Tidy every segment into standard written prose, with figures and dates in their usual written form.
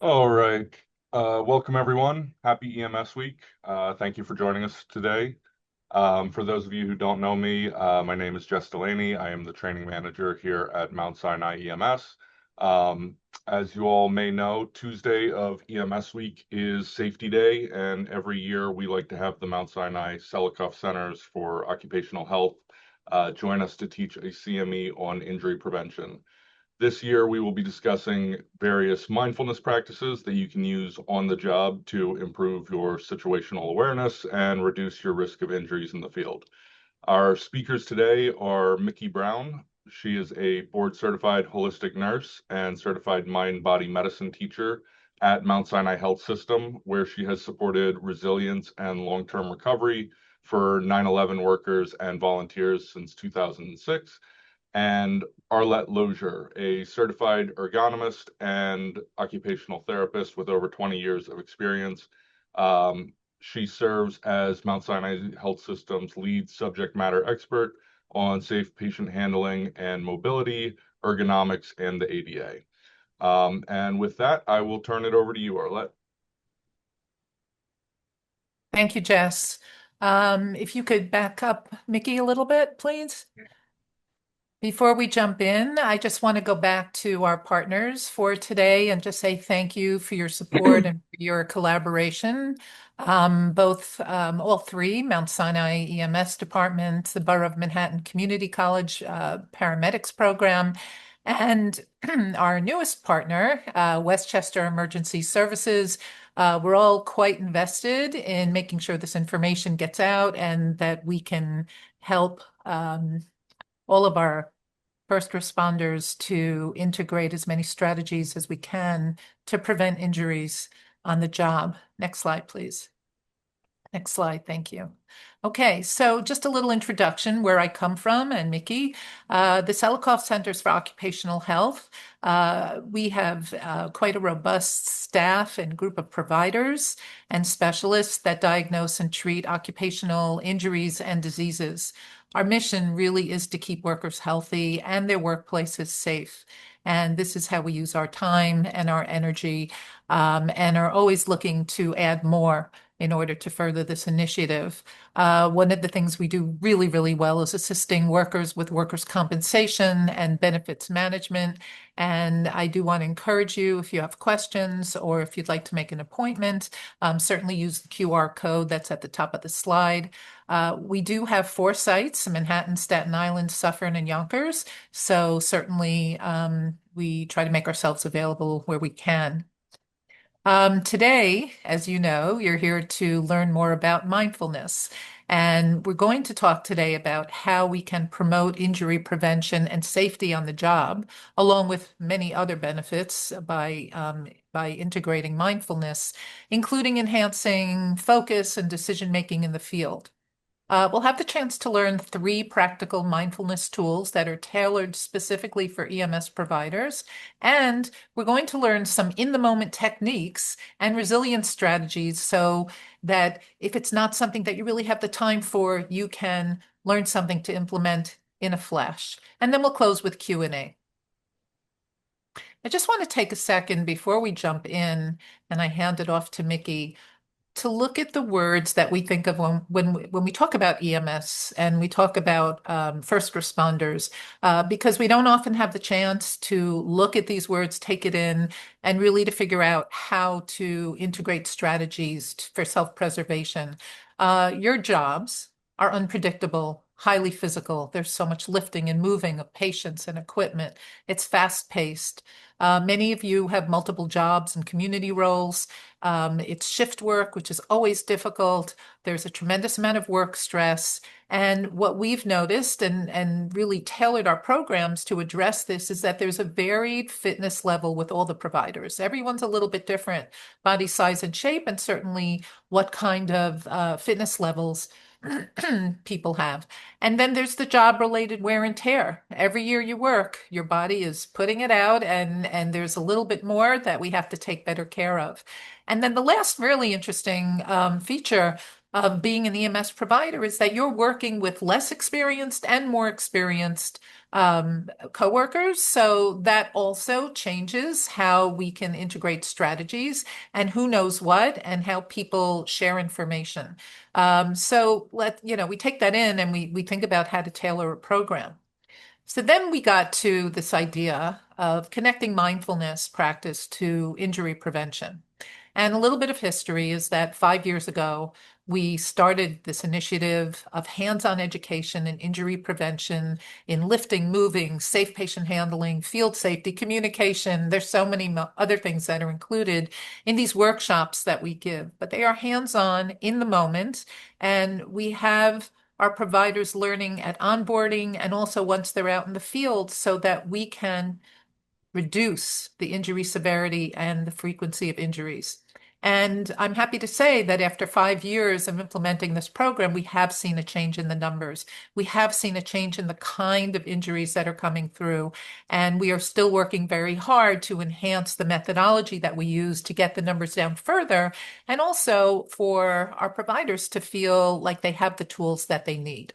All right. Welcome everyone. Happy EMS week. Thank you for joining us today. For those of you who don't know me, my name is Jess Delaney. I am the training manager here at Mount Sinai EMS. As you all may know, Tuesday of EMS week is Safety Day, and every year we like to have the Mount Sinai Selikoff Centers for Occupational Health join us to teach a CME on injury prevention. This year, we will be discussing various mindfulness practices that you can use on the job to improve your situational awareness and reduce your risk of injuries in the field. Our speakers today are Mickie Brown. She is a board certified holistic nurse and certified mind body medicine teacher at Mount Sinai Health System, where she has supported resilience and long term recovery for 9/11 workers and volunteers since 2006, and Arlette Loeser, a certified ergonomist and occupational therapist with over 20 years of experience. She serves as Mount Sinai Health System's lead subject matter expert on safe patient handling and mobility, ergonomics, and the ADA. And with that, I will turn it over to you, Arlette. Thank you, Jess. If you could back up Mickie a little bit, please. Before we jump in, I just want to go back to our partners for today and just say thank you for your support and for your collaboration. All three, Mount Sinai EMS Department, the Borough of Manhattan Community College Paramedics Program, and our newest partner, Westchester Emergency Services. We're all quite invested in making sure this information gets out and that we can help all of our first responders to integrate as many strategies as we can to prevent injuries on the job. Next slide, please. Next slide, thank you. Okay, so just a little introduction where I come from and Mickie. The Selikoff Centers for Occupational Health. We have quite a robust staff and group of providers and specialists that diagnose and treat occupational injuries and diseases. Our mission really is to keep workers healthy and their workplaces safe. And this is how we use our time and our energy, and are always looking to add more in order to further this initiative. One of the things we do really, really well is assisting workers with workers' compensation and benefits management. And I do want to encourage you, if you have questions or if you'd like to make an appointment, certainly use the QR code that's at the top of the slide. We do have 4 sites: Manhattan, Staten Island, Suffern, and Yonkers. So certainly we try to make ourselves available where we can. Today, as you know, you're here to learn more about mindfulness. And we're going to talk today about how we can promote injury prevention and safety on the job, along with many other benefits by integrating mindfulness, including enhancing focus and decision making in the field. We'll have the chance to learn 3 practical mindfulness tools that are tailored specifically for EMS providers. And we're going to learn some in-the-moment techniques and resilience strategies so that if it's not something that you really have the time for, you can learn something to implement in a flash. And then we'll close with Q&A. I just want to take a second before we jump in and I hand it off to Mickie to look at the words that we think of when we talk about EMS and we talk about first responders, because we don't often have the chance to look at these words, take it in, and really to figure out how to integrate strategies for self-preservation. Your jobs are unpredictable, highly physical. There's so much lifting and moving of patients and equipment. It's fast-paced. Many of you have multiple jobs and community roles. It's shift work, which is always difficult. There's a tremendous amount of work stress. And what we've noticed and really tailored our programs to address this is that there's a varied fitness level with all the providers. Everyone's a little bit different, body size and shape, and certainly what kind of fitness levels people have. And then there's the job-related wear and tear. Every year you work, your body is putting it out, and there's a little bit more that we have to take better care of. And then the last really interesting feature of being an EMS provider is that you're working with less experienced and more experienced coworkers. So that also changes how we can integrate strategies and who knows what and how people share information. So we take that in and we think about how to tailor a program. So then we got to this idea of connecting mindfulness practice to injury prevention. And a little bit of history is that 5 years ago, we started this initiative of hands-on education and injury prevention in lifting, moving, safe patient handling, field safety, communication. There's so many other things that are included in these workshops that we give, but they are hands-on in the moment. And we have our providers learning at onboarding and also once they're out in the field so that we can reduce the injury severity and the frequency of injuries. And I'm happy to say that after 5 years of implementing this program, we have seen a change in the numbers. We have seen a change in the kind of injuries that are coming through. And we are still working very hard to enhance the methodology that we use to get the numbers down further, and also for our providers to feel like they have the tools that they need.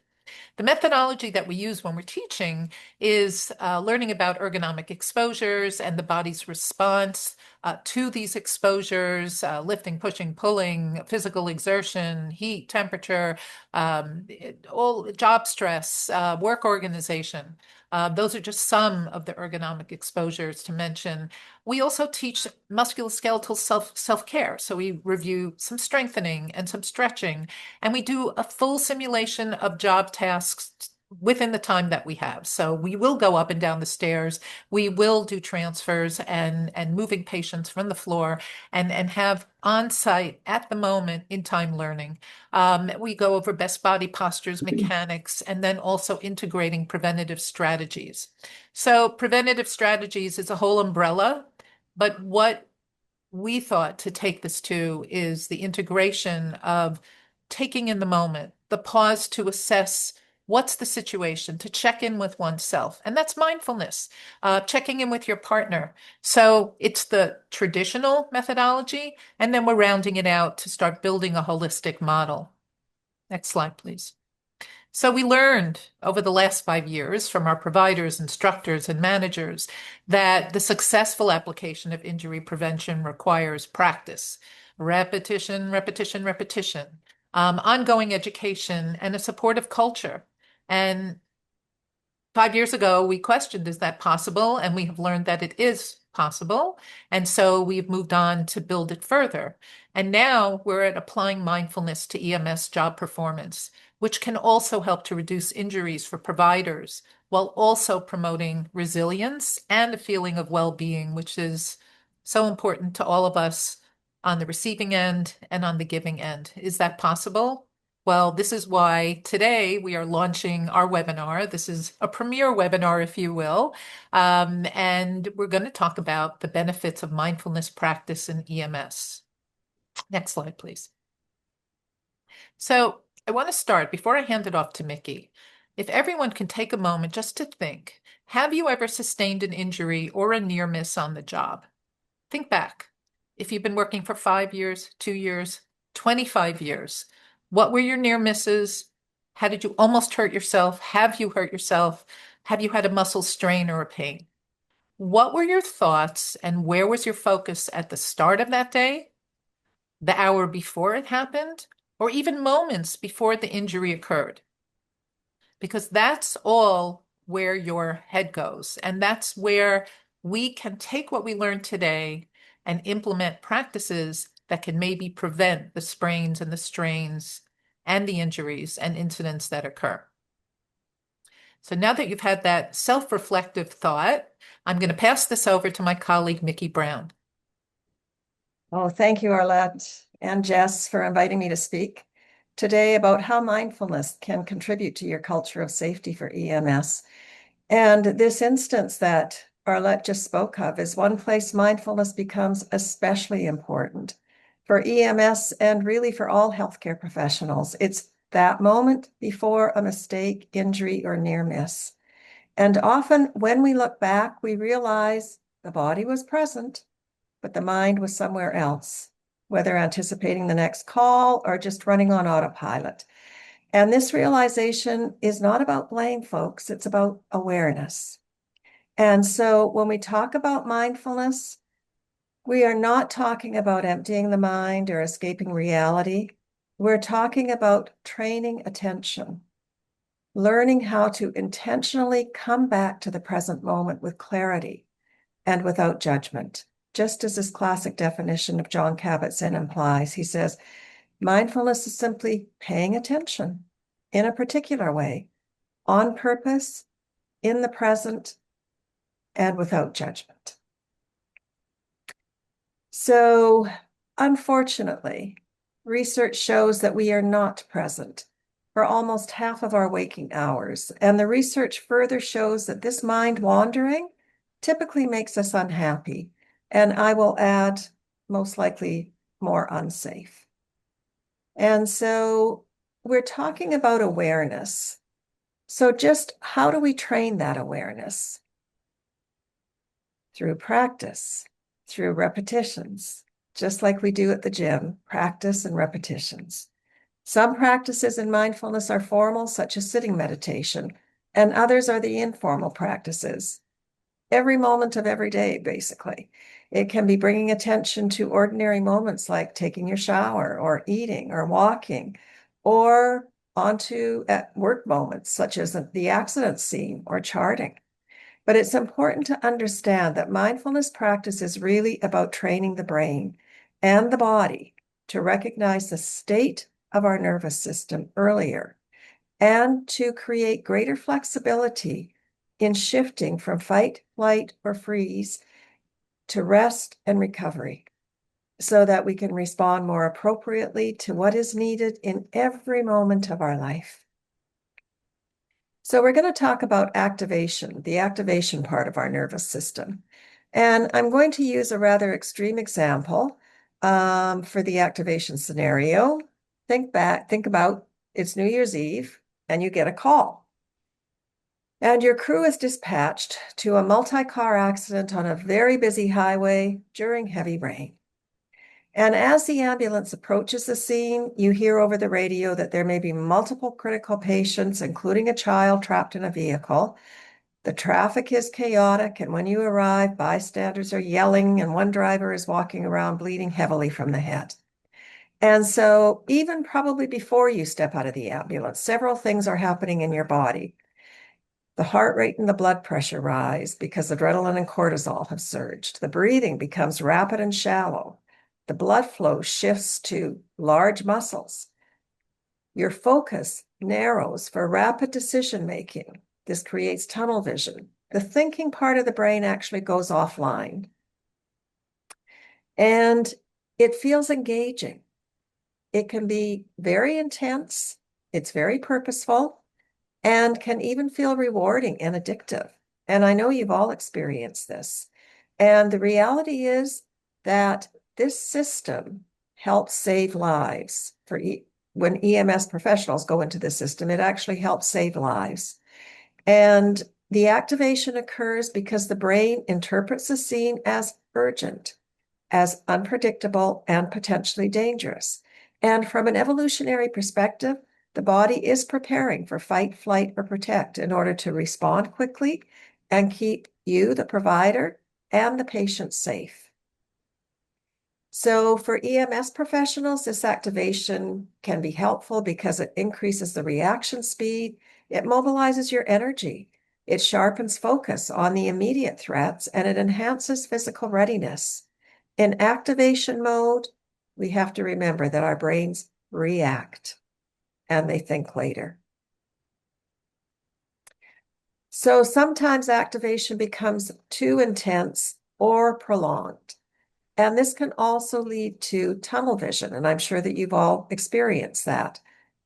The methodology that we use when we're teaching is learning about ergonomic exposures and the body's response to these exposures, lifting, pushing, pulling, physical exertion, heat, temperature, all job stress, work organization. Those are just some of the ergonomic exposures to mention. We also teach musculoskeletal self-care. So we review some strengthening and some stretching, and we do a full simulation of job tasks within the time that we have. So we will go up and down the stairs. We will do transfers and moving patients from the floor and have on-site at the moment in time learning. We go over best body postures, mechanics, and then also integrating preventative strategies. So preventative strategies is a whole umbrella, but what we thought to take this to is the integration of taking in the moment, the pause to assess what's the situation, to check in with oneself. And that's mindfulness, checking in with your partner. So it's the traditional methodology, and then we're rounding it out to start building a holistic model. Next slide, please. So we learned over the last 5 years from our providers, instructors, and managers that the successful application of injury prevention requires practice, repetition, repetition, repetition, ongoing education, and a supportive culture. And 5 years ago, we questioned, is that possible? And we have learned that it is possible. And so we've moved on to build it further. And now we're at applying mindfulness to EMS job performance, which can also help to reduce injuries for providers while also promoting resilience and a feeling of well-being, which is so important to all of us on the receiving end and on the giving end. Is that possible? Well, this is why today we are launching our webinar. This is a premiere webinar, if you will, and we're going to talk about the benefits of mindfulness practice in EMS. Next slide, please. So I want to start, before I hand it off to Mickie, if everyone can take a moment just to think, have you ever sustained an injury or a near miss on the job? Think back. If you've been working for 5 years, 2 years, 25 years, what were your near misses? How did you almost hurt yourself? Have you hurt yourself? Have you had a muscle strain or a pain? What were your thoughts and where was your focus at the start of that day, the hour before it happened, or even moments before the injury occurred? Because that's all where your head goes. And that's where we can take what we learned today and implement practices that can maybe prevent the sprains and the strains and the injuries and incidents that occur. So now that you've had that self-reflective thought, I'm going to pass this over to my colleague, Mickie Brown. Oh, thank you, Arlette and Jess, for inviting me to speak today about how mindfulness can contribute to your culture of safety for EMS. And this instance that Arlette just spoke of is one place mindfulness becomes especially important for EMS and really for all healthcare professionals. It's that moment before a mistake, injury, or near miss. And often when we look back, we realize the body was present, but the mind was somewhere else. whether anticipating the next call or just running on autopilot. And this realization is not about blame, folks. It's about awareness. And so when we talk about mindfulness, we are not talking about emptying the mind or escaping reality. We're talking about training attention, learning how to intentionally come back to the present moment with clarity and without judgment. Just as this classic definition of John Kabat-Zinn implies, he says, mindfulness is simply paying attention in a particular way, on purpose, in the present, and without judgment. So, unfortunately, research shows that we are not present for almost half of our waking hours. And the research further shows that this mind wandering typically makes us unhappy. And I will add, most likely, more unsafe. And so we're talking about awareness. So just how do we train that awareness? Through practice, through repetitions, just like we do at the gym, practice and repetitions. Some practices in mindfulness are formal, such as sitting meditation, and others are the informal practices. Every moment of every day, basically. It can be bringing attention to ordinary moments like taking your shower or eating or walking, or onto at work moments such as the accident scene or charting. But it's important to understand that mindfulness practice is really about training the brain and the body to recognize the state of our nervous system earlier and to create greater flexibility in shifting from fight, flight, or freeze to rest and recovery so that we can respond more appropriately to what is needed in every moment of our life. So we're going to talk about activation, the activation part of our nervous system. And I'm going to use a rather extreme example for the activation scenario. Think about it's New Year's Eve and you get a call. And your crew is dispatched to a multi-car accident on a very busy highway during heavy rain. And as the ambulance approaches the scene, you hear over the radio that there may be multiple critical patients, including a child trapped in a vehicle. The traffic is chaotic, and when you arrive, bystanders are yelling, and one driver is walking around bleeding heavily from the head. And so even probably before you step out of the ambulance, several things are happening in your body. The heart rate and the blood pressure rise because adrenaline and cortisol have surged. The breathing becomes rapid and shallow. The blood flow shifts to large muscles. Your focus narrows for rapid decision-making. This creates tunnel vision. The thinking part of the brain actually goes offline. And it feels engaging. It can be very intense. It's very purposeful and can even feel rewarding and addictive. And I know you've all experienced this. And the reality is that this system helps save lives. When EMS professionals go into the system, it actually helps save lives. And the activation occurs because the brain interprets the scene as urgent, as unpredictable, and potentially dangerous. And from an evolutionary perspective, the body is preparing for fight, flight, or protect in order to respond quickly and keep you, the provider, and the patient safe. So for EMS professionals, this activation can be helpful because it increases the reaction speed, it mobilizes your energy, it sharpens focus on the immediate threats, and it enhances physical readiness. In activation mode, we have to remember that our brains react and they think later. So sometimes activation becomes too intense or prolonged. And this can also lead to tunnel vision, and I'm sure that you've all experienced that.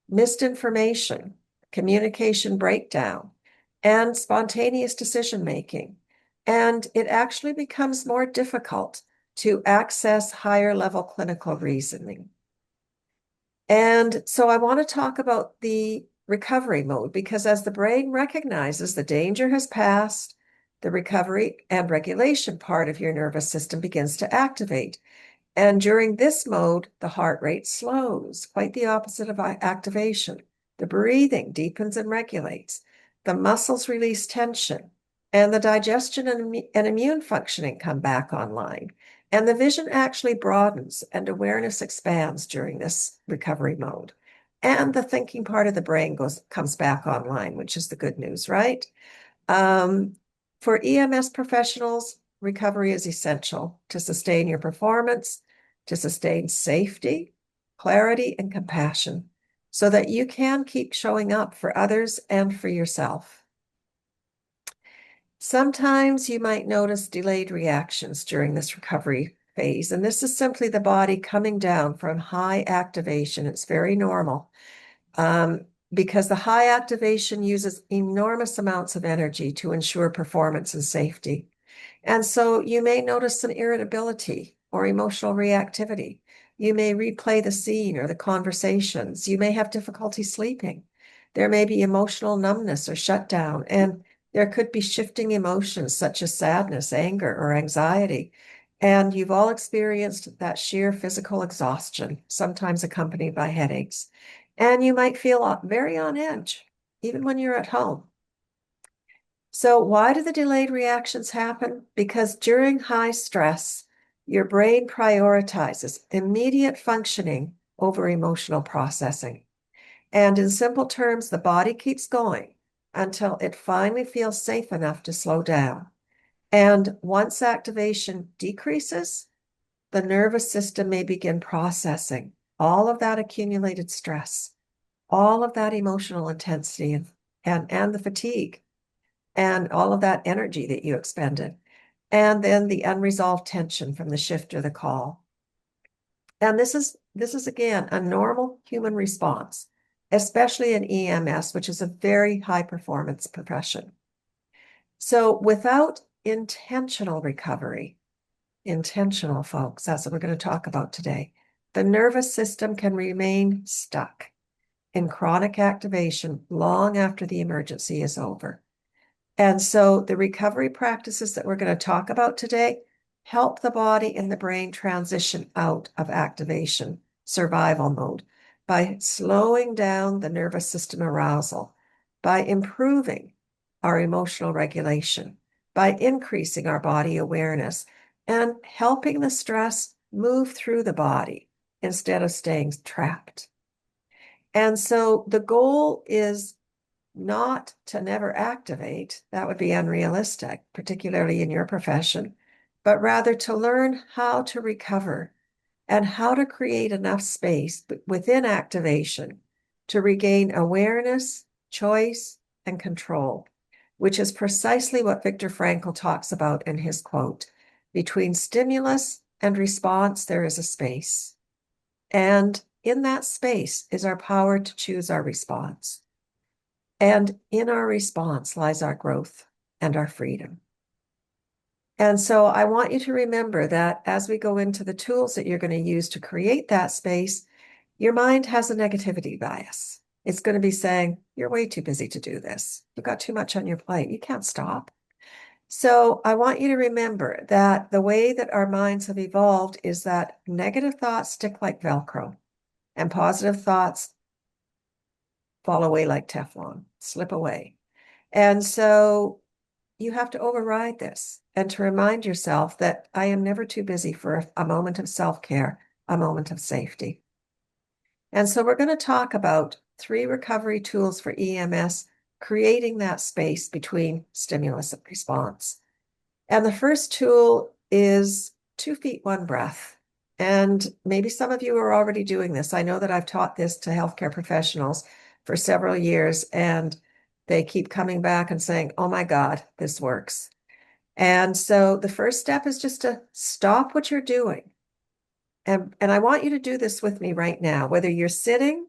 Missed information, communication breakdown, and spontaneous decision-making. And it actually becomes more difficult to access higher level clinical reasoning. And so I want to talk about the recovery mode, because as the brain recognizes the danger has passed, the recovery and regulation part of your nervous system begins to activate. And during this mode, the heart rate slows, quite the opposite of activation. The breathing deepens and regulates. The muscles release tension, and the digestion and immune functioning come back online. And the vision actually broadens and awareness expands during this recovery mode. And the thinking part of the brain comes back online, which is the good news, right? For EMS professionals, recovery is essential to sustain your performance, to sustain safety, clarity, and compassion so that you can keep showing up for others and for yourself. Sometimes you might notice delayed reactions during this recovery phase, and this is simply the body coming down from high activation. It's very normal. Because the high activation uses enormous amounts of energy to ensure performance and safety. And so you may notice some irritability or emotional reactivity. You may replay the scene or the conversations. You may have difficulty sleeping. There may be emotional numbness or shutdown, and there could be shifting emotions such as sadness, anger, or anxiety. And you've all experienced that sheer physical exhaustion, sometimes accompanied by headaches. And you might feel very on edge, even when you're at home. So why do the delayed reactions happen? Because during high stress, your brain prioritizes immediate functioning over emotional processing. And in simple terms, the body keeps going until it finally feels safe enough to slow down. And once activation decreases, the nervous system may begin processing all of that accumulated stress, all of that emotional intensity and the fatigue and all of that energy that you expended, and then the unresolved tension from the shift or the call. And this is again a normal human response, especially in EMS, which is a very high performance profession. So without intentional recovery, intentional folks, that's what we're going to talk about today, the nervous system can remain stuck in chronic activation long after the emergency is over. And so the recovery practices that we're going to talk about today help the body and the brain transition out of activation, survival mode, by slowing down the nervous system arousal, by improving our emotional regulation, by increasing our body awareness, and helping the stress move through the body instead of staying trapped. And so the goal is not to never activate. That would be unrealistic, particularly in your profession, but rather to learn how to recover and how to create enough space within activation to regain awareness, choice, and control, which is precisely what Viktor Frankl talks about in his quote, "Between stimulus and response, there is a space. And in that space is our power to choose our response. And in our response lies our growth and our freedom." And so I want you to remember that as we go into the tools that you're going to use to create that space, your mind has a negativity bias. It's going to be saying, you're way too busy to do this. You've got too much on your plate. You can't stop. So I want you to remember that the way that our minds have evolved is that negative thoughts stick like Velcro and positive thoughts fall away like Teflon, slip away. And so you have to override this and to remind yourself that I am never too busy for a moment of self-care, a moment of safety. And so we're going to talk about 3 recovery tools for EMS, creating that space between stimulus and response. And the first tool is 2 feet, 1 breath. And maybe some of you are already doing this. I know that I've taught this to healthcare professionals for several years, and they keep coming back and saying, oh my God, this works. And so the first step is just to stop what you're doing. And I want you to do this with me right now, whether you're sitting,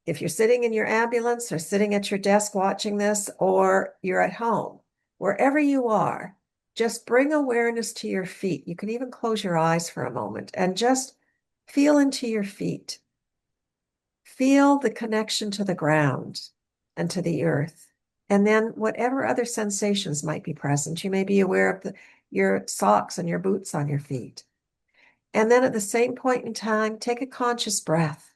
if you're sitting in your ambulance or sitting at your desk watching this, or you're at home, wherever you are, just bring awareness to your feet. You can even close your eyes for a moment and just feel into your feet. Feel the connection to the ground and to the earth. And then whatever other sensations might be present, you may be aware of your socks and your boots on your feet. And then at the same point in time, take a conscious breath.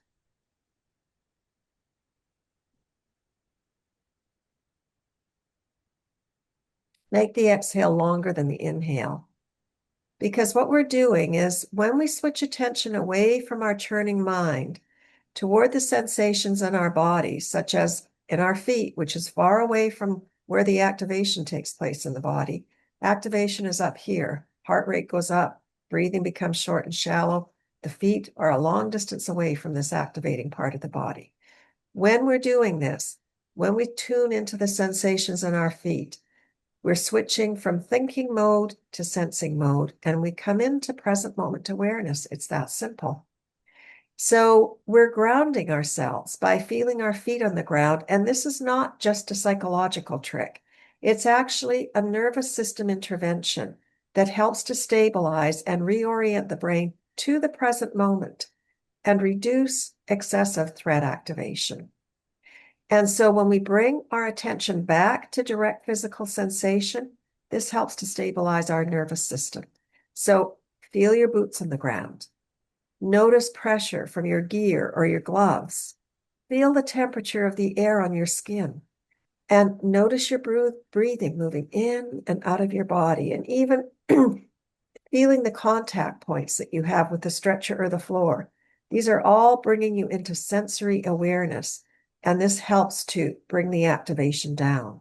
Make the exhale longer than the inhale. Because what we're doing is when we switch attention away from our churning mind toward the sensations in our body, such as in our feet, which is far away from where the activation takes place in the body. Activation is up here. Heart rate goes up. Breathing becomes short and shallow. The feet are a long distance away from this activating part of the body. When we're doing this, when we tune into the sensations in our feet, we're switching from thinking mode to sensing mode, and we come into present moment awareness. It's that simple. So we're grounding ourselves by feeling our feet on the ground. And this is not just a psychological trick. It's actually a nervous system intervention that helps to stabilize and reorient the brain to the present moment and reduce excessive threat activation. And so when we bring our attention back to direct physical sensation, this helps to stabilize our nervous system. So feel your boots on the ground. Notice pressure from your gear or your gloves. Feel the temperature of the air on your skin. And notice your breathing moving in and out of your body, and even feeling the contact points that you have with the stretcher or the floor. These are all bringing you into sensory awareness, and this helps to bring the activation down.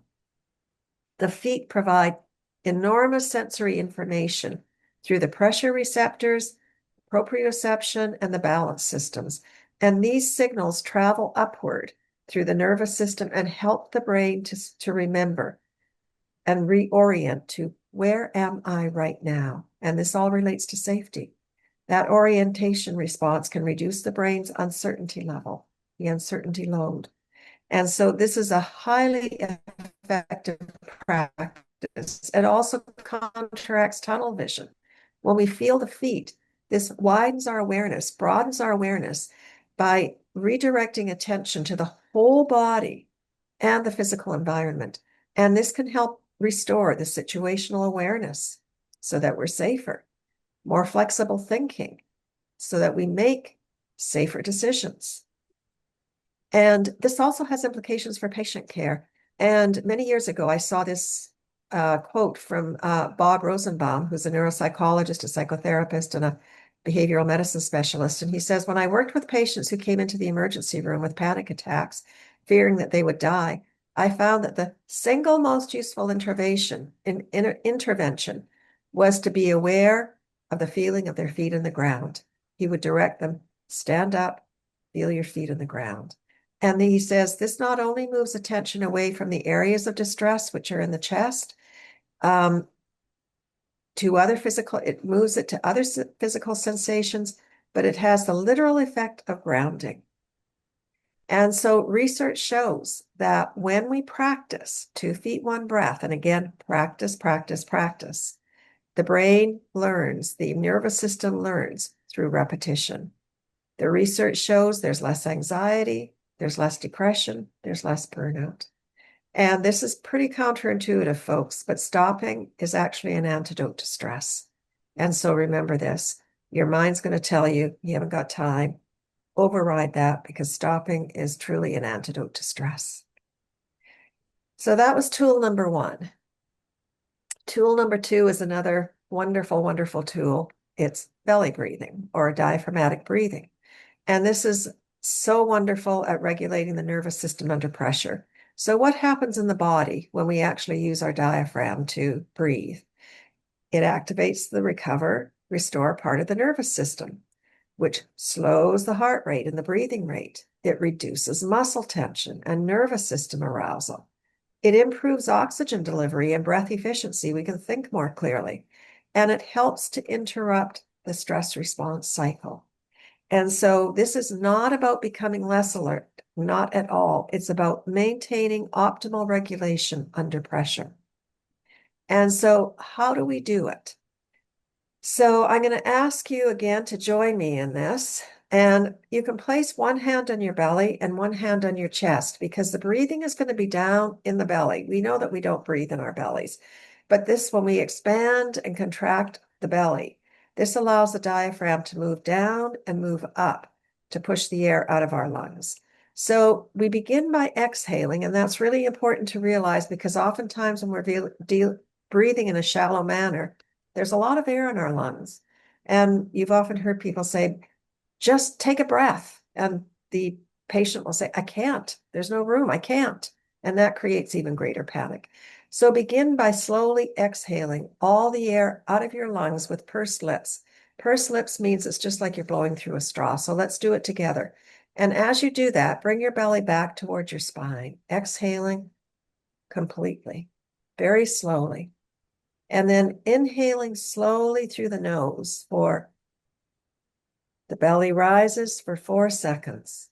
The feet provide enormous sensory information through the pressure receptors, proprioception, and the balance systems. And these signals travel upward through the nervous system and help the brain to remember and reorient to where am I right now? And this all relates to safety. That orientation response can reduce the brain's uncertainty level, the uncertainty load. And so this is a highly effective practice. It also counteracts tunnel vision. When we feel the feet, this widens our awareness, broadens our awareness by redirecting attention to the whole body and the physical environment. And this can help restore the situational awareness so that we're safer, more flexible thinking, so that we make safer decisions. And this also has implications for patient care. And many years ago, I saw this quote from Bob Rosenbaum, who's a neuropsychologist, a psychotherapist, and a behavioral medicine specialist. And he says, when I worked with patients who came into the emergency room with panic attacks, fearing that they would die, I found that the single most useful intervention was to be aware of the feeling of their feet on the ground. He would direct them, stand up, feel your feet on the ground. And he says this not only moves attention away from the areas of distress, which are in the chest, to other physical, it moves it to other physical sensations, but it has the literal effect of grounding. And so research shows that when we practice 2 feet, 1 breath, and again, practice, the brain learns, the nervous system learns through repetition. The research shows there's less anxiety, there's less depression, there's less burnout. And this is pretty counterintuitive, folks, but stopping is actually an antidote to stress. And so remember this, your mind's going to tell you you haven't got time. Override that, because stopping is truly an antidote to stress. So that was tool number 1. Tool number 2 is another wonderful, wonderful tool. It's belly breathing or diaphragmatic breathing. And this is so wonderful at regulating the nervous system under pressure. So what happens in the body when we actually use our diaphragm to breathe? It activates the restore part of the nervous system, which slows the heart rate and the breathing rate. It reduces muscle tension and nervous system arousal. It improves oxygen delivery and breath efficiency. We can think more clearly. And it helps to interrupt the stress response cycle. And so this is not about becoming less alert, not at all. It's about maintaining optimal regulation under pressure. And so how do we do it? So I'm going to ask you again to join me in this. And you can place one hand on your belly and one hand on your chest, because the breathing is going to be down in the belly. We know that we don't breathe in our bellies, but this, when we expand and contract the belly, This allows the diaphragm to move down and move up to push the air out of our lungs. So we begin by exhaling, and that's really important to realize because oftentimes when we're breathing in a shallow manner, there's a lot of air in our lungs. And you've often heard people say, just take a breath. And the patient will say, I can't. There's no room. I can't. And that creates even greater panic. So begin by slowly exhaling all the air out of your lungs with pursed lips. Pursed lips means it's just like you're blowing through a straw. So let's do it together. And as you do that, bring your belly back towards your spine, exhaling completely, very slowly. And then inhaling slowly through the nose for the belly rises for 4 seconds.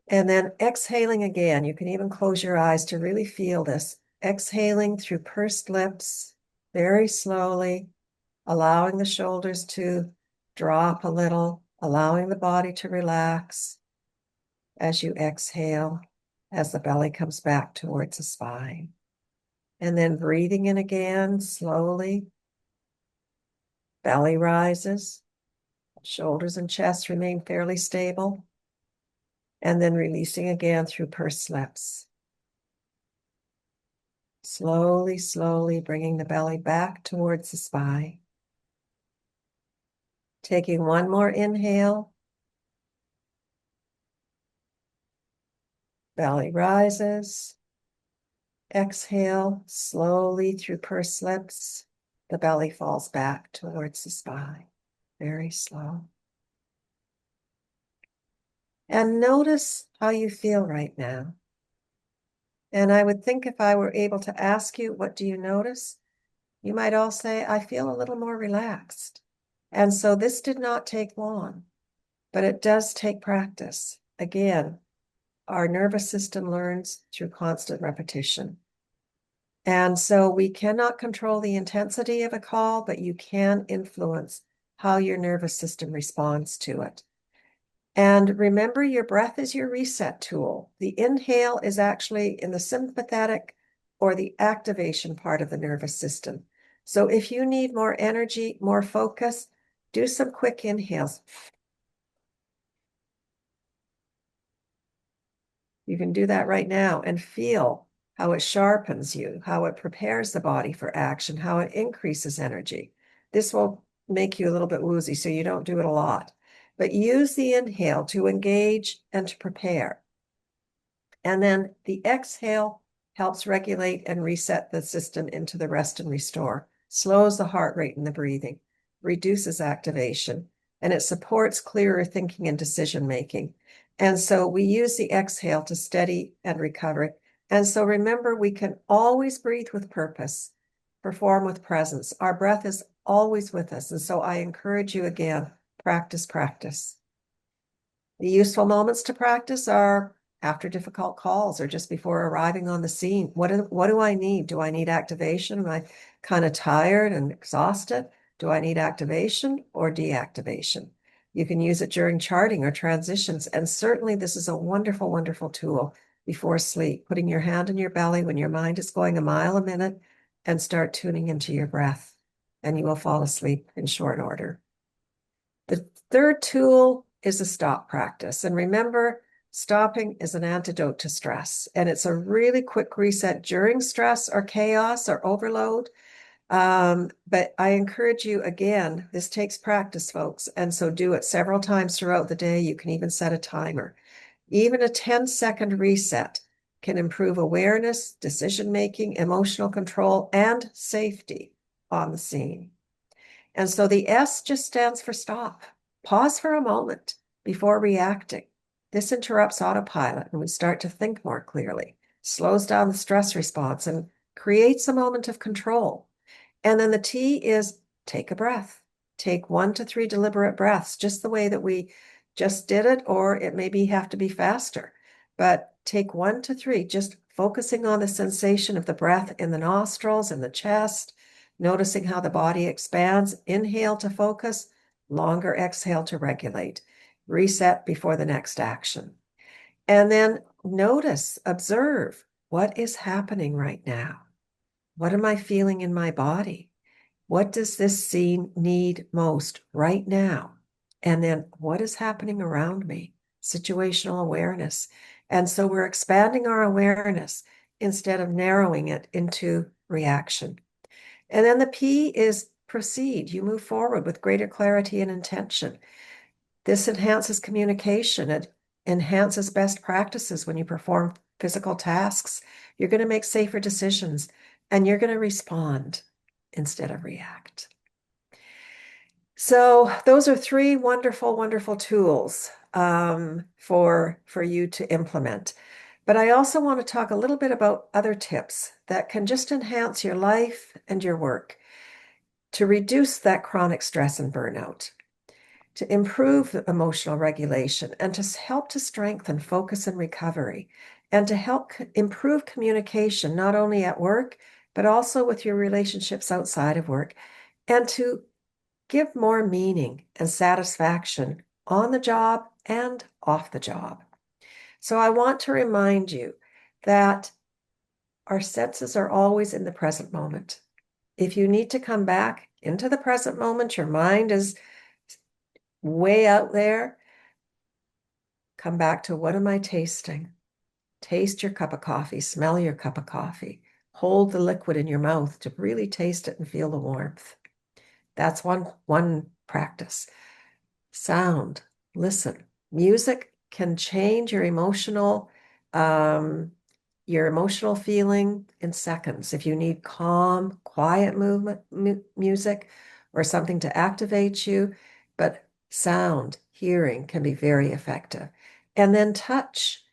And then exhaling again. You can even close your eyes to really feel this. Exhaling through pursed lips, very slowly, allowing the shoulders to drop a little, allowing the body to relax as you exhale, as the belly comes back towards the spine. And then breathing in again, slowly. Belly rises, shoulders and chest remain fairly stable. And then releasing again through pursed lips. Slowly, slowly bringing the belly back towards the spine. Taking one more inhale. Belly rises. Exhale slowly through pursed lips. The belly falls back towards the spine. Very slow. And notice how you feel right now. And I would think if I were able to ask you, what do you notice? You might all say, I feel a little more relaxed. And so this did not take long, but it does take practice. Again, our nervous system learns through constant repetition. And so we cannot control the intensity of a call, but you can influence how your nervous system responds to it. And remember, your breath is your reset tool. The inhale is actually in the sympathetic or the activation part of the nervous system. So if you need more energy, more focus, do some quick inhales. You can do that right now and feel how it sharpens you, how it prepares the body for action, how it increases energy. This will make you a little bit woozy, so you don't do it a lot. But use the inhale to engage and to prepare. And then the exhale helps regulate and reset the system into the rest and restore, slows the heart rate and the breathing, reduces activation, and it supports clearer thinking and decision making. And so we use the exhale to steady and recover. And so remember, we can always breathe with purpose, perform with presence. Our breath is always with us. And so I encourage you again, practice, practice. The useful moments to practice are after difficult calls or just before arriving on the scene. What do I need? Do I need activation? Am I kind of tired and exhausted? Do I need activation or deactivation? You can use it during charting or transitions. And certainly this is a wonderful, wonderful tool before sleep, putting your hand in your belly when your mind is going a mile a minute and start tuning into your breath, and you will fall asleep in short order. The third tool is a stop practice. And remember, stopping is an antidote to stress. And it's a really quick reset during stress or chaos or overload. But I encourage you, again, this takes practice, folks. And so do it several times throughout the day. You can even set a timer. Even a 10-second reset can improve awareness, decision-making, emotional control, and safety on the scene. And so the S just stands for stop. Pause for a moment before reacting. This interrupts autopilot and we start to think more clearly, slows down the stress response, and creates a moment of control. And then the T is take a breath. Take 1 to 3 deliberate breaths, just the way that we just did it, or it maybe have to be faster. But take 1 to 3, just focusing on the sensation of the breath in the nostrils and the chest, noticing how the body expands. Inhale to focus, longer exhale to regulate. Reset before the next action. And then notice, observe what is happening right now. What am I feeling in my body? What does this scene need most right now? And then what is happening around me? Situational awareness. And so we're expanding our awareness instead of narrowing it into reaction. And then the P is proceed. You move forward with greater clarity and intention. This enhances communication. It enhances best practices when you perform physical tasks. You're going to make safer decisions and you're going to respond instead of react. So those are three wonderful, wonderful tools for you to implement. But I also want to talk a little bit about other tips that can just enhance your life and your work to reduce that chronic stress and burnout, to improve emotional regulation, and to help to strengthen focus and recovery, and to help improve communication, not only at work, but also with your relationships outside of work, and to give more meaning and satisfaction on the job and off the job. So I want to remind you that our senses are always in the present moment. If you need to come back into the present moment, your mind is way out there, come back to what am I tasting? Taste your cup of coffee, smell your cup of coffee, hold the liquid in your mouth to really taste it and feel the warmth. That's one practice. Sound, listen. Music can change your emotional feeling in seconds. If you need calm, quiet music or something to activate you, but sound, hearing can be very effective. And then touch,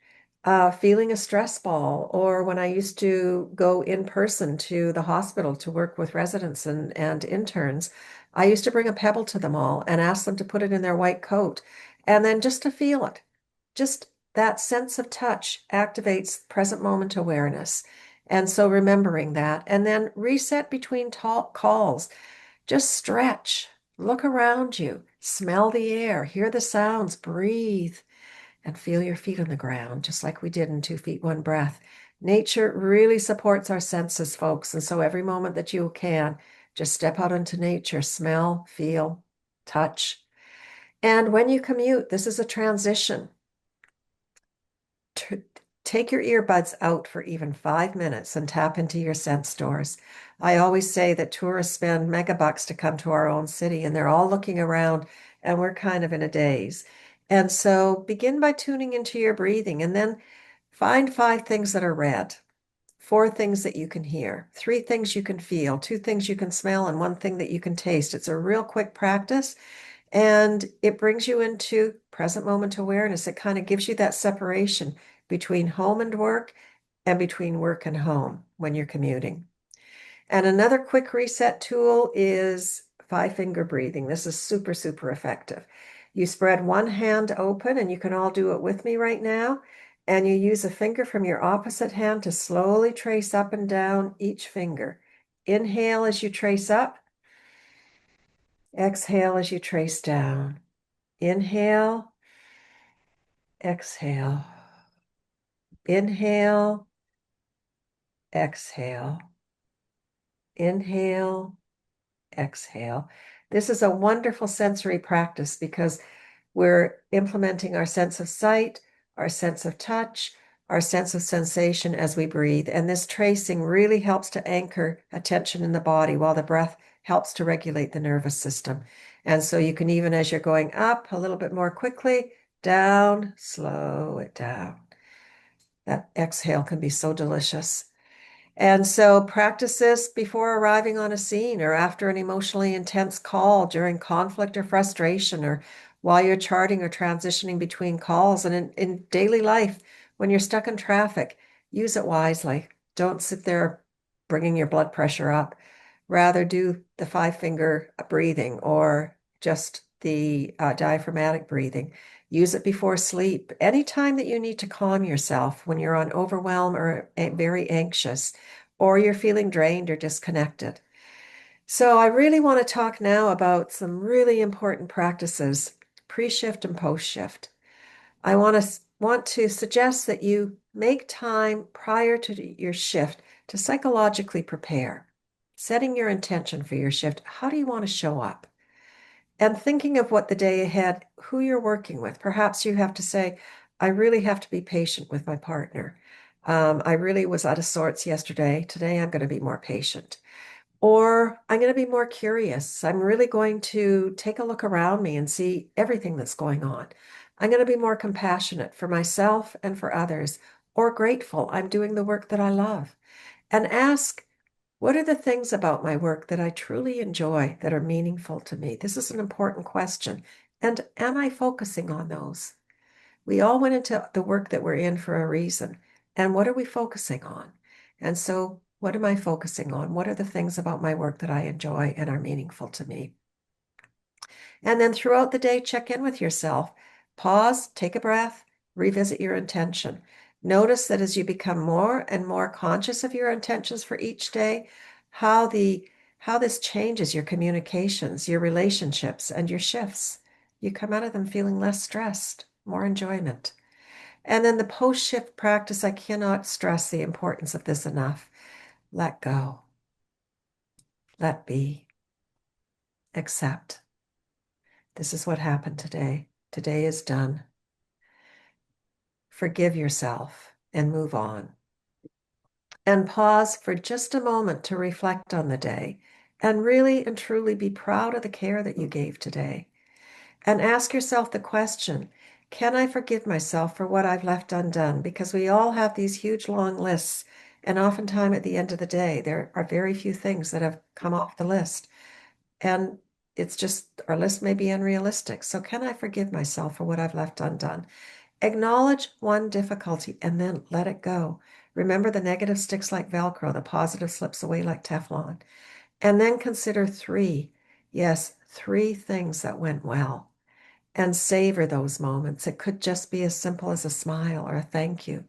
feeling a stress ball, or when I used to go in person to the hospital to work with residents and interns, I used to bring a pebble to them all and ask them to put it in their white coat and then just to feel it. Just that sense of touch activates present moment awareness. And so remembering that, and then reset between calls, just stretch, look around you, smell the air, hear the sounds, breathe, and feel your feet on the ground, just like we did in 2 Feet, 1 Breath. Nature really supports our senses, folks. And so every moment that you can, just step out into nature, smell, feel, touch. And when you commute, this is a transition. Take your earbuds out for even 5 minutes and tap into your sense doors. I always say that tourists spend megabucks to come to our own city and they're all looking around and we're kind of in a daze. And so begin by tuning into your breathing and then find 5 things that are red, 4 things that you can hear, 3 things you can feel, 2 things you can smell, and 1 thing that you can taste. It's a real quick practice. And it brings you into present moment awareness. It kind of gives you that separation between home and work and between work and home when you're commuting. And another quick reset tool is 5-finger breathing. This is super, super effective. You spread one hand open, and you can all do it with me right now. And you use a finger from your opposite hand to slowly trace up and down each finger. Inhale as you trace up. Exhale as you trace down. Inhale, exhale. Inhale, exhale. Inhale, exhale. This is a wonderful sensory practice because we're implementing our sense of sight, our sense of touch, our sense of sensation as we breathe. And this tracing really helps to anchor attention in the body while the breath helps to regulate the nervous system. And so you can even, as you're going up a little bit more quickly, down, slow it down. That exhale can be so delicious. And so practice this before arriving on a scene or after an emotionally intense call during conflict or frustration or while you're charting or transitioning between calls. And in daily life, when you're stuck in traffic, use it wisely. Don't sit there bringing your blood pressure up. Rather do the 5-finger breathing or just the diaphragmatic breathing. Use it before sleep. Anytime that you need to calm yourself when you're on overwhelm or very anxious, or you're feeling drained or disconnected. So I really want to talk now about some really important practices, pre-shift and post-shift. I want to suggest that you make time prior to your shift to psychologically prepare. setting your intention for your shift. How do you want to show up? And thinking of what the day ahead, who you're working with. Perhaps you have to say, I really have to be patient with my partner. I really was out of sorts yesterday. Today, I'm going to be more patient. Or I'm going to be more curious. I'm really going to take a look around me and see everything that's going on. I'm going to be more compassionate for myself and for others, or grateful I'm doing the work that I love. And ask, what are the things about my work that I truly enjoy that are meaningful to me? This is an important question. And am I focusing on those? We all went into the work that we're in for a reason. And what are we focusing on? And so, what am I focusing on? What are the things about my work that I enjoy and are meaningful to me? And then throughout the day, check in with yourself. Pause, take a breath, revisit your intention. Notice that as you become more and more conscious of your intentions for each day, how this changes your communications, your relationships, and your shifts. You come out of them feeling less stressed, more enjoyment. And then the post-shift practice, I cannot stress the importance of this enough. Let go, let be, accept. This is what happened today. Today is done. Forgive yourself and move on. And pause for just a moment to reflect on the day and really and truly be proud of the care that you gave today. And ask yourself the question, can I forgive myself for what I've left undone? Because we all have these huge long lists. And oftentimes at the end of the day, there are very few things that have come off the list. And it's just our list may be unrealistic. So can I forgive myself for what I've left undone? Acknowledge one difficulty and then let it go. Remember, the negative sticks like Velcro, the positive slips away like Teflon. And then consider three, yes, three things that went well, and savor those moments. It could just be as simple as a smile or a thank you.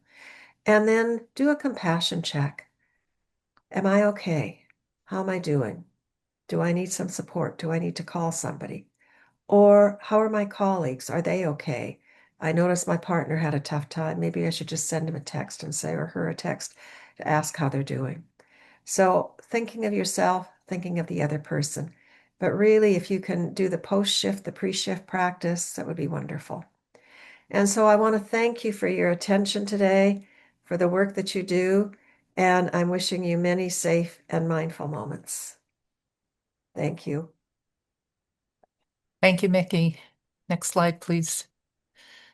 And then do a compassion check. Am I okay? How am I doing? Do I need some support? Do I need to call somebody? Or how are my colleagues? Are they okay? I noticed my partner had a tough time. Maybe I should just send him a text and say, or her a text to ask how they're doing. So thinking of yourself, thinking of the other person. But really, if you can do the post shift, the pre shift practice, that would be wonderful. And so I want to thank you for your attention today, for the work that you do. And I'm wishing you many safe and mindful moments. Thank you. Thank you, Mickie. Next slide, please.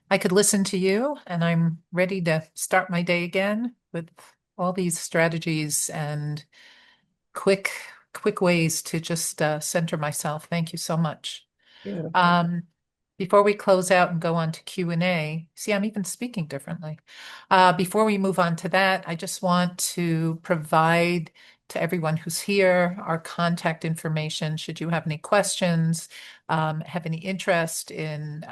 I could listen to you, and I'm ready to start my day again with all these strategies and quick ways to just center myself. Thank you so much. Beautiful. Before we close out and go on to Q&A, see, I'm even speaking differently. Before we move on to that, I just want to provide to everyone who's here our contact information. Should you have any questions, have any interest in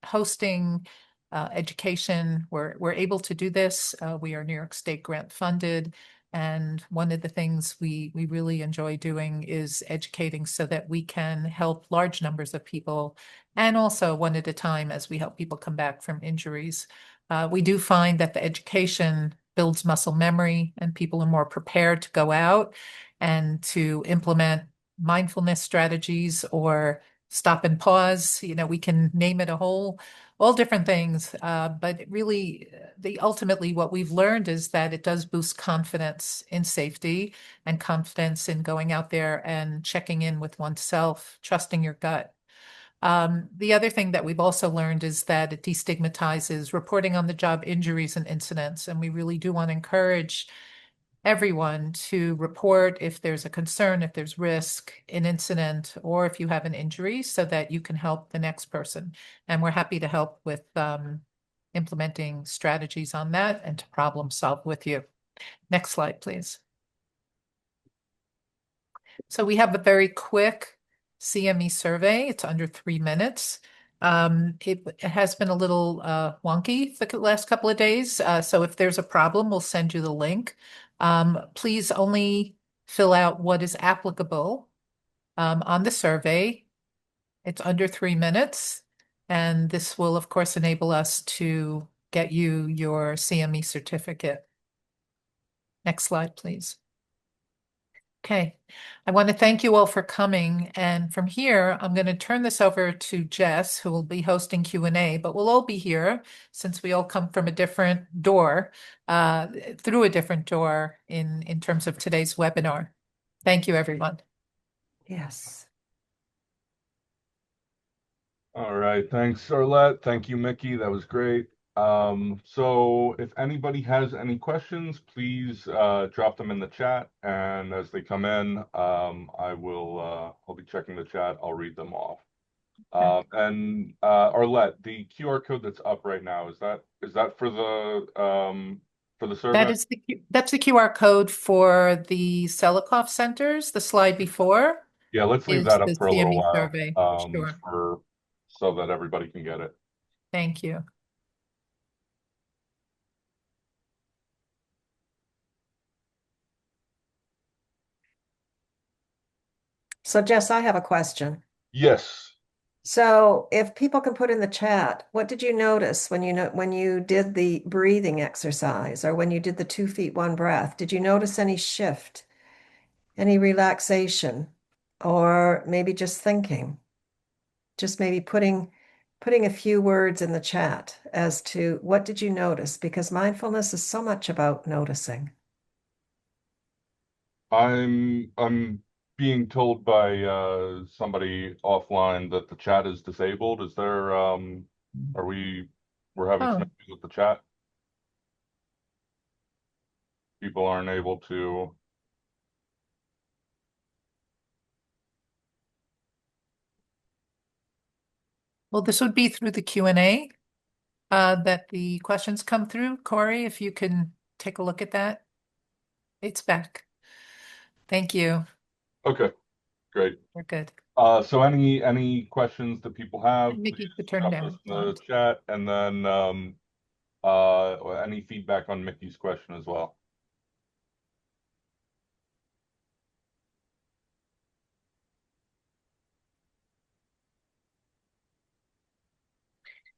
hosting education, we're able to do this. We are New York State grant funded. And one of the things we really enjoy doing is educating so that we can help large numbers of people, and also one at a time as we help people come back from injuries. We do find that the education builds muscle memory and people are more prepared to go out and to implement mindfulness strategies or stop and pause. You know, we can name it all different things, but really, ultimately what we've learned is that it does boost confidence in safety and confidence in going out there and checking in with oneself, trusting your gut. The other thing that we've also learned is that it destigmatizes reporting on the job injuries and incidents, and we really do want to encourage everyone to report if there's a concern, if there's risk, an incident, or if you have an injury so that you can help the next person. And we're happy to help with implementing strategies on that and to problem solve with you. Next slide, please. So we have a very quick CME survey. It's under 3 minutes. It has been a little wonky the last couple of days. So if there's a problem, we'll send you the link. Please only fill out what is applicable on the survey. It's under 3 minutes. And this will, of course, enable us to get you your CME certificate. Next slide, please. Okay. I want to thank you all for coming. And from here, I'm going to turn this over to Jess, who will be hosting Q&A, but we'll all be here since we all come from a different door, through a different door in terms of today's webinar. Thank you, everyone. Yes. All right, thanks, Arlette. Thank you, Mickie. That was great. So if anybody has any questions, please drop them in the chat, and as they come in, I'll be checking the chat. I'll read them off. And Arlette, the QR code that's up right now, is that for the survey? That's the QR code for the Selikoff centers. The slide before Yeah, let's leave is that up the for a little CME while, survey. Sure. so that everybody can get it. Thank you. So Jess, I have a question. Yes. So if people can put in the chat, what did you notice when you did the breathing exercise or when you did the 2 feet, one breath? Did you notice any shift, any relaxation, or maybe just thinking? Just maybe putting a few words in the chat as to what did you notice? Because mindfulness is so much about noticing. I'm being told by somebody offline that the chat is disabled. Is there are we're having some Oh, issues with the chat? People aren't able to. well, this would be through the Q&A that the questions come through. Corey, if you can take a look at that. It's back. Thank you. Okay, great. We're good. So any questions that people have, And please Mickie could turn drop those down in the sound. chat, and then any feedback on Mickey's question as well.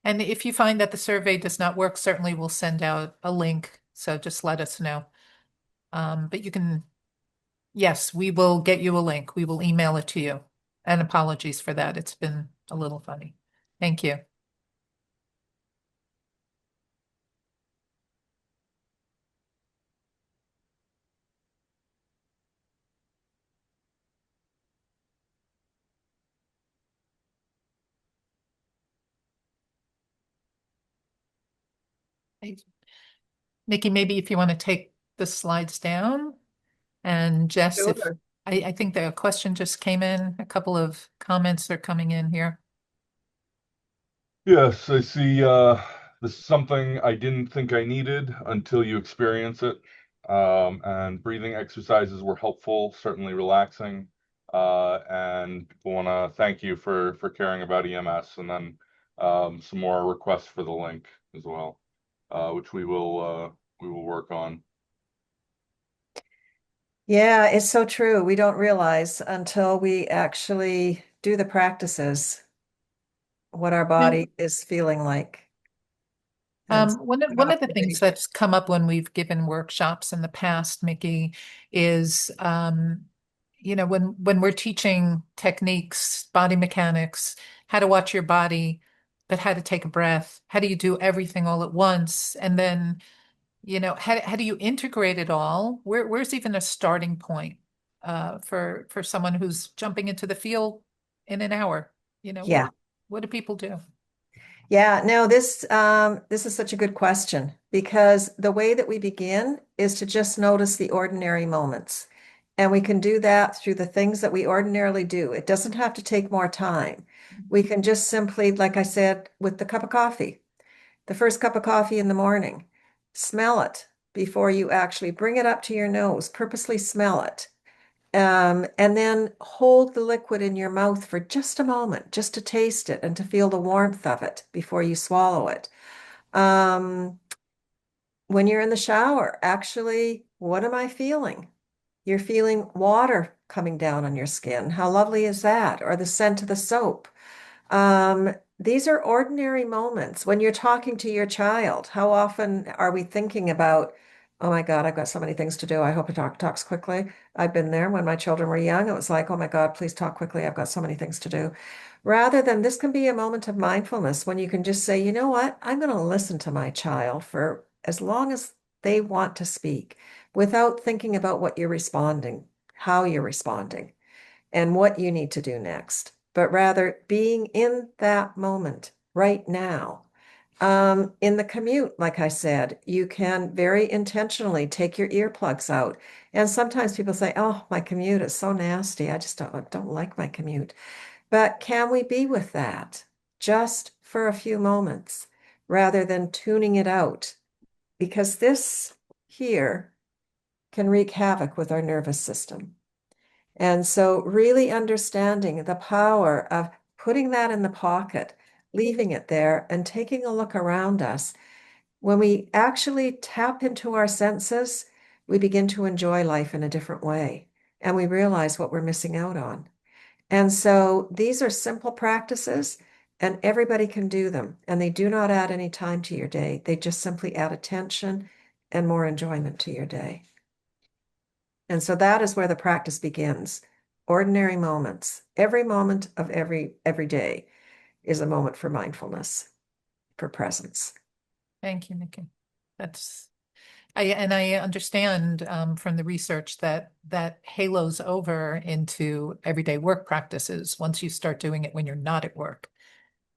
And if you find that the survey does not work, certainly we'll send out a link. So just let us know. But you can, yes, we will get you a link. We will email it to you. And apologies for that. It's been a little funny. Thank you. Mickie, maybe if you want to take the slides down. And Jess, if Sure. I think the question just came in, a couple of comments are coming in here. Yes, I see. This is something I didn't think I needed until you experience it. And breathing exercises were helpful, certainly relaxing. And people want to thank you for caring about EMS. And then some more requests for the link as well, which we will work on. Yeah, it's so true. We don't realize until we actually do the practices what our No. body is feeling like. And One of the things that's come up when we've given workshops in the past, Mickie, is when we're teaching techniques, body mechanics, how to watch your body, but how to take a breath, how do you do everything all at once? And then, how do you integrate it all? Where's even a starting point for someone who's jumping into the field in an hour? yeah. What do people do? Yeah, no, this is such a good question because the way that we begin is to just notice the ordinary moments. And we can do that through the things that we ordinarily do. It doesn't have to take more time. We can just simply, like I said, with the cup of coffee, the first cup of coffee in the morning, smell it before you actually bring it up to your nose, purposely smell it. And then hold the liquid in your mouth for just a moment, just to taste it and to feel the warmth of it before you swallow it. Um, when you're in the shower, actually, what am I feeling? You're feeling water coming down on your skin. How lovely is that? Or the scent of the soap. These are ordinary moments. When you're talking to your child, how often are we thinking about, oh my God, I've got so many things to do. I hope he talks quickly. I've been there when my children were young. It was like, oh my God, please talk quickly. I've got so many things to do. Rather than this can be a moment of mindfulness when you can just say, you know what? I'm going to listen to my child for as long as they want to speak without thinking about what you're responding, how you're responding, and what you need to do next, but rather being in that moment right now. In the commute, like I said, you can very intentionally take your earplugs out. And sometimes people say, oh, my commute is so nasty. I just don't like my commute. But can we be with that just for a few moments rather than tuning it out? Because this here can wreak havoc with our nervous system. And so, really understanding the power of putting that in the pocket, leaving it there, and taking a look around us. When we actually tap into our senses, we begin to enjoy life in a different way, and we realize what we're missing out on. And so, these are simple practices, and everybody can do them, and they do not add any time to your day. They just simply add attention and more enjoyment to your day. And so that is where the practice begins. Ordinary moments. Every moment of every day is a moment for mindfulness, for presence. Thank you, Mickie. I understand from the research that halos over into everyday work practices once you start doing it when you're not at work.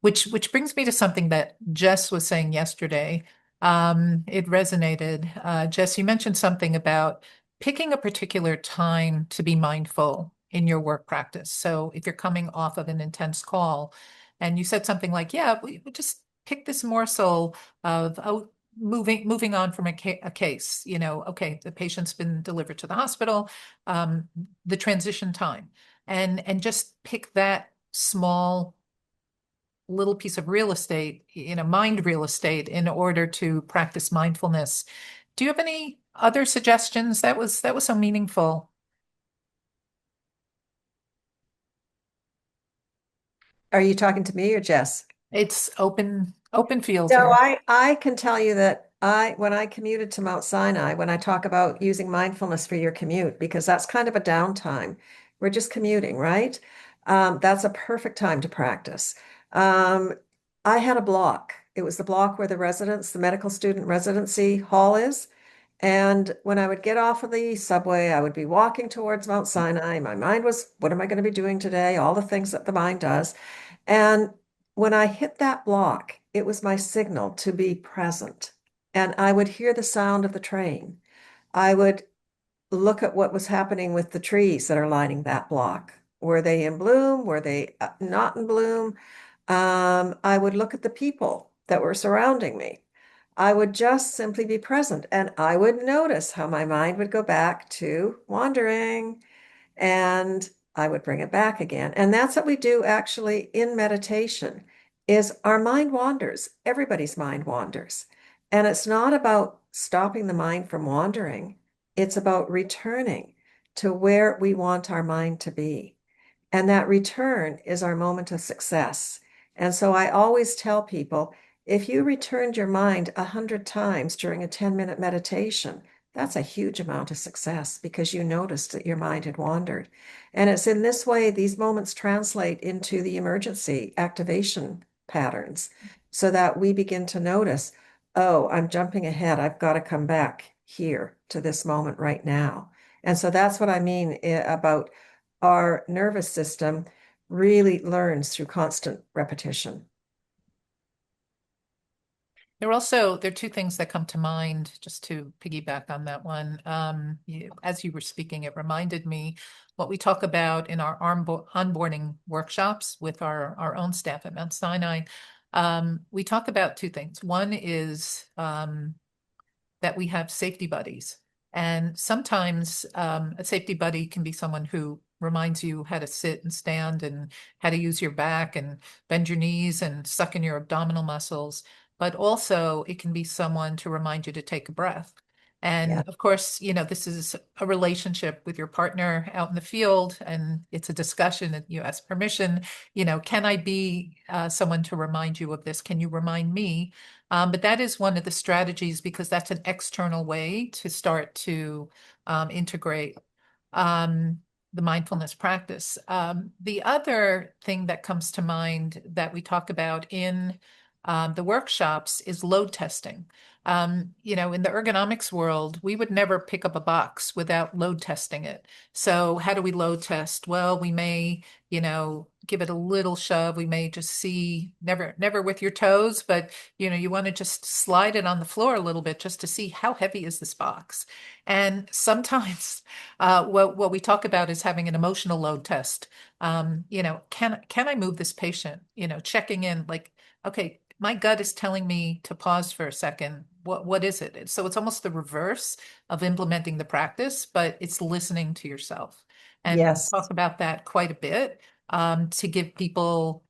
Which brings me to something that Jess was saying yesterday. It resonated. Jess, you mentioned something about picking a particular time to be mindful in your work practice. So if you're coming off of an intense call and you said something like, yeah, we just pick this morsel of, oh, moving on from a case, okay, the patient's been delivered to the hospital, the transition time, and just pick that small little piece of real estate, mind real estate, in order to practice mindfulness. Do you have any other suggestions? That was so meaningful. Are you talking to me or Jess? It's open field So here. I can tell you that when I commuted to Mount Sinai, when I talk about using mindfulness for your commute, because that's kind of a downtime. We're just commuting, right? That's a perfect time to practice. Um, I had a block. It was the block where the medical student residency hall is. And when I would get off of the subway, I would be walking towards Mount Sinai. My mind was, what am I going to be doing today? All the things that the mind does. And when I hit that block, it was my signal to be present. And I would hear the sound of the train. I would look at what was happening with the trees that are lining that block. Were they in bloom? Were they not in bloom? I would look at the people that were surrounding me. I would just simply be present and I would notice how my mind would go back to wandering and I would bring it back again. And that's what we do actually in meditation is our mind wanders. Everybody's mind wanders. And it's not about stopping the mind from wandering. It's about returning to where we want our mind to be. And that return is our moment of success. And so I always tell people, if you returned your mind 100 times during a 10-minute meditation, that's a huge amount of success because you noticed that your mind had wandered. And it's in this way these moments translate into the emergency activation patterns so that we begin to notice, oh, I'm jumping ahead. I've got to come back here to this moment right now. And so that's what I mean about our nervous system really learns through constant repetition. There are two things that come to mind, just to piggyback on that one. As you were speaking, it reminded me what we talk about in our onboarding workshops with our own staff at Mount Sinai. We talk about two things. One is that we have safety buddies. And sometimes a safety buddy can be someone who reminds you how to sit and stand and how to use your back and bend your knees and suck in your abdominal muscles. But also it can be someone to remind you to take a breath. And Yeah. of course, this is a relationship with your partner out in the field, and it's a discussion and you ask permission, can I be someone to remind you of this? Can you remind me? But that is one of the strategies because that's an external way to start to integrate um, the mindfulness practice. The other thing that comes to mind that we talk about in the workshops is load testing. In the ergonomics world, we would never pick up a box without load testing it. So how do we load test? Well, we may, give it a little shove. We may just see, never with your toes, but you want to just slide it on the floor a little bit just to see how heavy is this box. And sometimes what we talk about is having an emotional load test. Can I move this patient? Checking in like, okay, my gut is telling me to pause for a second. What is it? So it's almost the reverse of implementing the practice, but it's listening to yourself. And we Yes. talk about that quite a bit to give people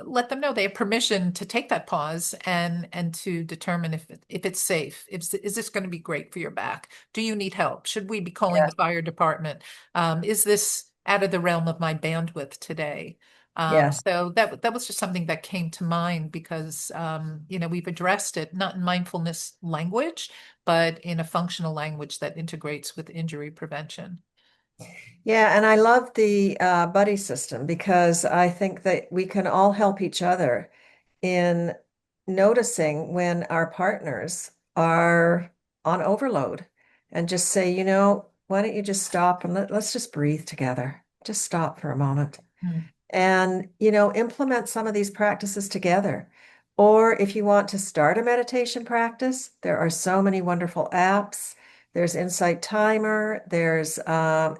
let them know they have permission to take that pause and to determine if it's safe. Is this going to be great for your back? Do you need help? Should we be calling the Yes. fire department? Is this out of the realm of my bandwidth today? Yes. So that was just something that came to mind because we've addressed it not in mindfulness language, but in a functional language that integrates with injury prevention. Yeah, and I love the buddy system because I think that we can all help each other in noticing when our partners are on overload and just say, why don't you just stop and let's just breathe together. Just stop for a moment Mm. and, implement some of these practices together. Or if you want to start a meditation practice, there are so many wonderful apps. There's Insight Timer. There's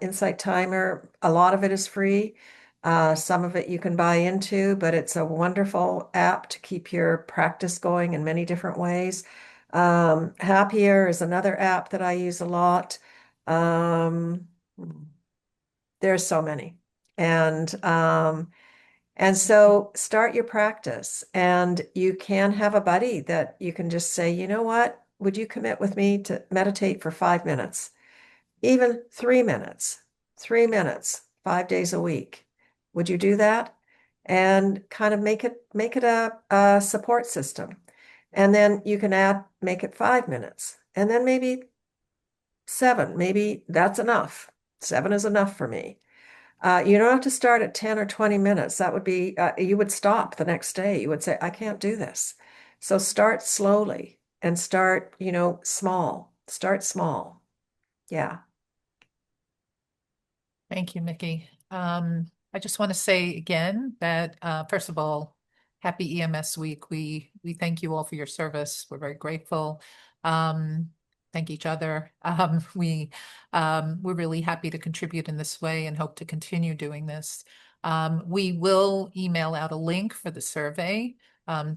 Insight Timer. A lot of it is free. Some of it you can buy into, but it's a wonderful app to keep your practice going in many different ways. Happier is another app that I use a lot. Um, there's so many. And so start your practice, and you can have a buddy that you can just say, you know what? Would you commit with me to meditate for 5 minutes, even 3 minutes, 3 minutes, 5 days a week? Would you do that? And kind of make it a support system. And then you can make it 5 minutes, and then maybe seven. Maybe that's enough. Seven is enough for me. You don't have to start at 10 or 20 minutes. That would be, you would stop the next day. You would say, I can't do this. So start slowly and start, small. Start small. Yeah. Thank you, Mickie. I just want to say again that first of all, happy EMS week. We thank you all for your service. We're very grateful. Thank each other. We're really happy to contribute in this way and hope to continue doing this. We will email out a link for the survey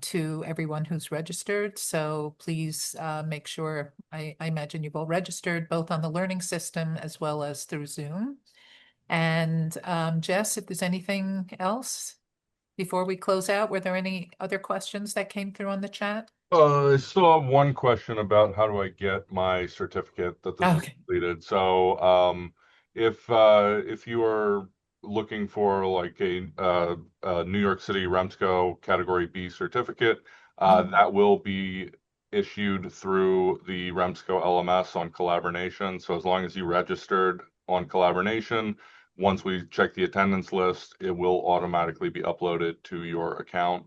to everyone who's registered. So please make sure, I imagine you've all registered both on the learning system as well as through Zoom. And Jess, if there's anything else before we close out, were there any other questions that came through on the chat? I still have one question about how do I get my certificate that this is Okay. completed. So, if you are looking for like a New York City REMSCO Category B certificate, Mhm. that will be issued through the REMSCO LMS on Collaboration. So as long as you registered on Collaboration, once we check the attendance list, it will automatically be uploaded to your account.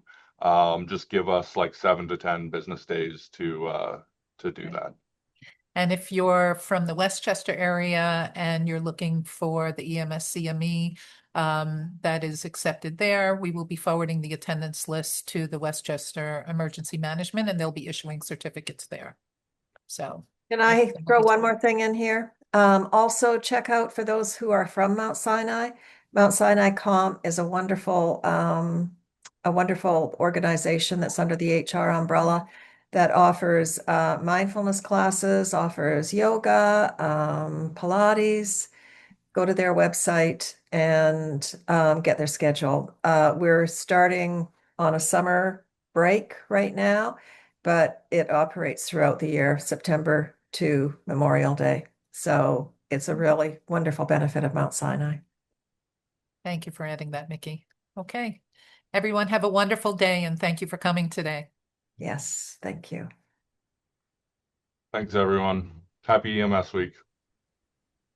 Just give us like 7 to 10 business days to do Right. that. And if you're from the Westchester area and you're looking for the EMS CME that is accepted there, we will be forwarding the attendance list to the Westchester Emergency Management and they'll be issuing certificates there. So Can I everything will throw be one more thing in here? Also check out for those who are from Mount Sinai. Mount Sinai Com is a wonderful organization that's under the HR umbrella that offers mindfulness classes, offers yoga, Pilates. Go to their website and get their schedule. We're starting on a summer break right now, but it operates throughout the year, September to Memorial Day. So it's a really wonderful benefit of Mount Sinai. Thank you for adding that, Mickie. Okay. Everyone have a wonderful day and thank you for coming today. Yes, thank you. Thanks, everyone. Happy EMS week.